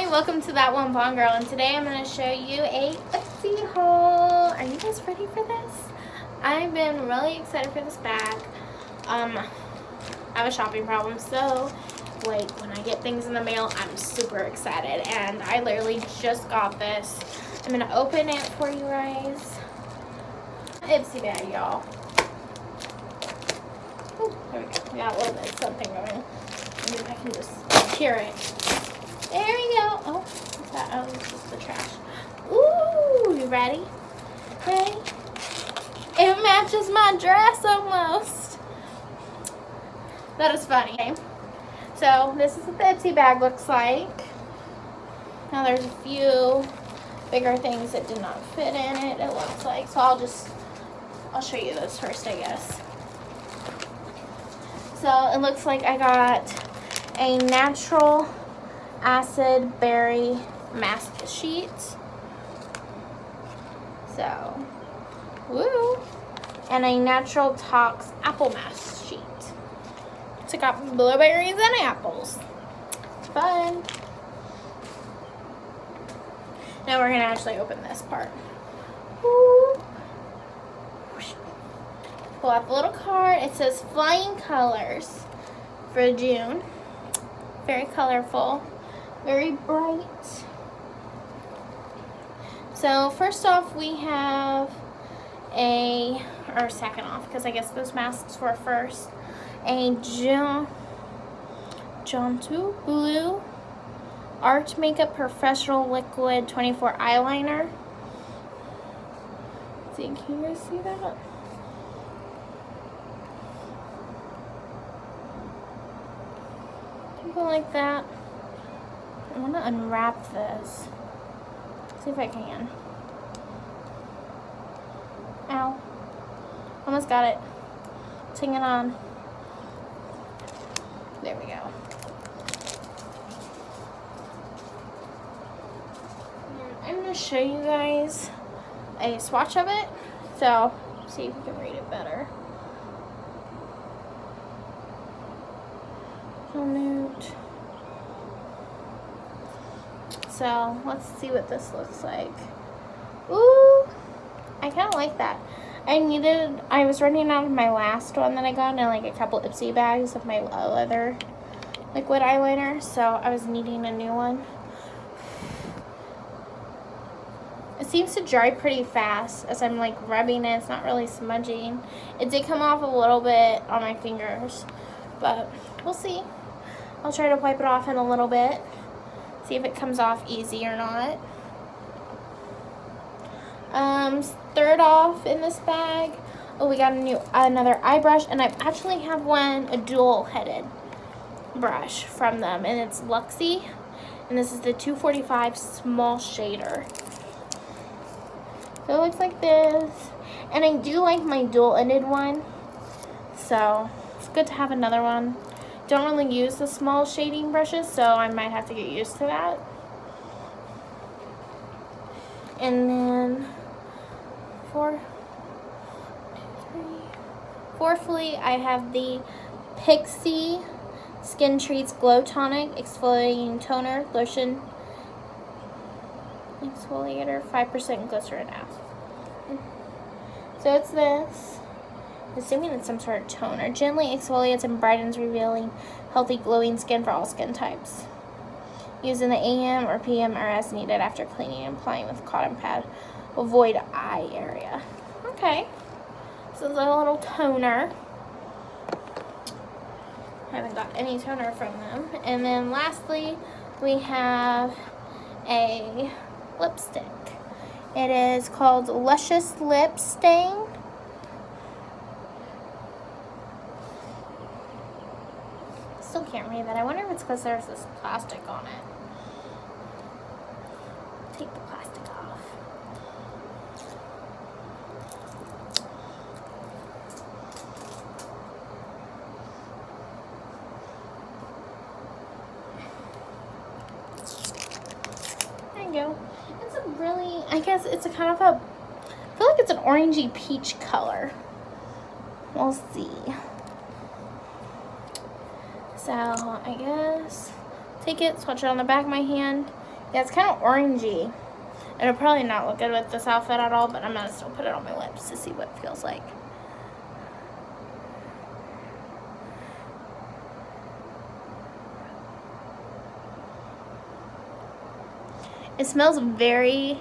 Hi, welcome to That One Blonde Girl, and today I'm going to show you a Ipsy haul. Are you guys ready for this? I've been really excited for this bag. I have a shopping problem, so like when I get things in the mail, I'm super excited, and I literally just got this. I'm going to open it for you guys. Ipsy bag, y'all. There we go. We got a little bit of something going. Maybe I can just hear it. There we go. Oh, what's that? Oh, it's just the trash. Ooh, you ready? Ready? It matches my dress almost. That is funny. Okay. So this is what the Ipsy bag looks like. Now there's a few bigger things that did not fit in it, it looks like. So I'll show you those first, I guess. So it looks like I got a natural acid berry mask sheet. So, woo! And a natural tox apple mask sheet. So it got blueberries and apples. Fun. Now we're gonna actually open this part. Woo. Pull out the little card. It says Flying Colors for June. Very colorful, very bright. So first off, we have or second off, because I guess those masks were first, a Jontu Blue Art Makeup Professional Liquid 24 Eyeliner. Let's see, can you guys see that? Like that. I want to unwrap this. See if I can. Ow. Almost got it. Let's hang it on. There we go. And I'm going to show you guys a swatch of it. So, see if you can read it better. Nude. So let's see what this looks like. Ooh, I kind of like that. I was running out of my last one that I got in like a couple Ipsy bags of my other liquid eyeliner, so I was needing a new one. It seems to dry pretty fast as I'm like rubbing it. It's not really smudging. It did come off a little bit on my fingers, but we'll see. I'll try to wipe it off in a little bit, see if it comes off easy or not. Third off in this bag, we got another eye brush, and I actually have a dual-headed brush from them, and it's Luxie, and this is the 245 small shader. So it looks like this, and I do like my dual-ended one, so it's good to have another one. Don't really use the small shading brushes, so I might have to get used to that. And then fourthly, I have the Pixi Skin Treats Glow Tonic Exfoliating Toner Lotion Exfoliator, 5% glycerin acid. So it's this. Assuming it's some sort of toner. Gently exfoliates and brightens, revealing healthy glowing skin for all skin types. Use in the AM or PM or as needed after cleaning and applying with a cotton pad. Avoid eye area. Okay. So it's a little toner. Haven't got any toner from them. And then lastly, we have a lipstick. It is called Luscious Lip Stain. Still can't read that. I wonder if it's because there's this plastic on it. Take the plastic off. There you go. It's a really, I guess it's a kind of a, I feel like it's an orangey peach color. We'll see. So I guess take it, swatch it on the back of my hand, Yeah, it's kind of orangey. It'll probably not look good with this outfit at all, but I'm going to still put it on my lips to see what it feels like. It smells very,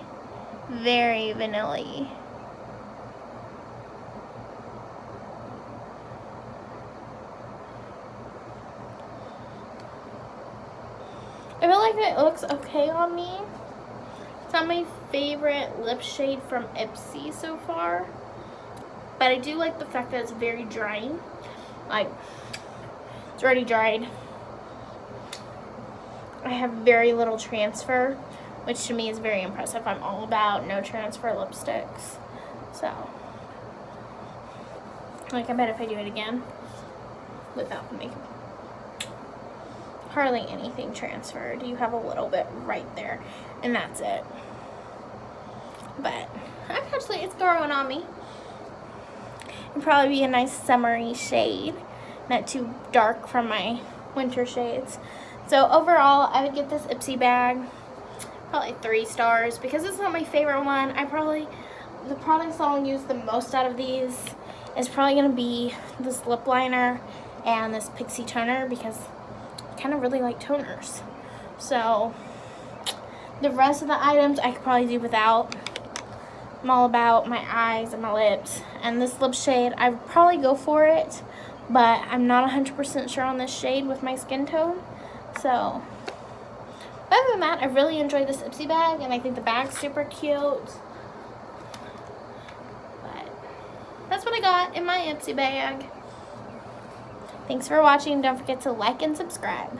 very vanilla-y. I feel like it looks okay on me. It's not my favorite lip shade from Ipsy so far, but I do like the fact that it's very dry. Like, it's already dried. I have very little transfer, which to me is very impressive. I'm all about no transfer lipsticks. So, like, I bet if I do it again without the makeup, hardly anything transferred. You have a little bit right there, and that's it. But actually, it's growing on me. It'd probably be a nice summery shade, not too dark from my winter shades. So overall, I would give this Ipsy bag probably 3 stars because it's not my favorite one. The products I'll use the most out of these is probably going to be this lip liner and this Pixie toner because I kind of really like toners. So the rest of the items I could probably do without. I'm all about my eyes and my lips. And this lip shade, I would probably go for it, but I'm not 100% sure on this shade with my skin tone. So, other than that, I really enjoyed this Ipsy bag, and I think the bag's super cute. But that's what I got in my Ipsy bag. Thanks for watching. Don't forget to like and subscribe.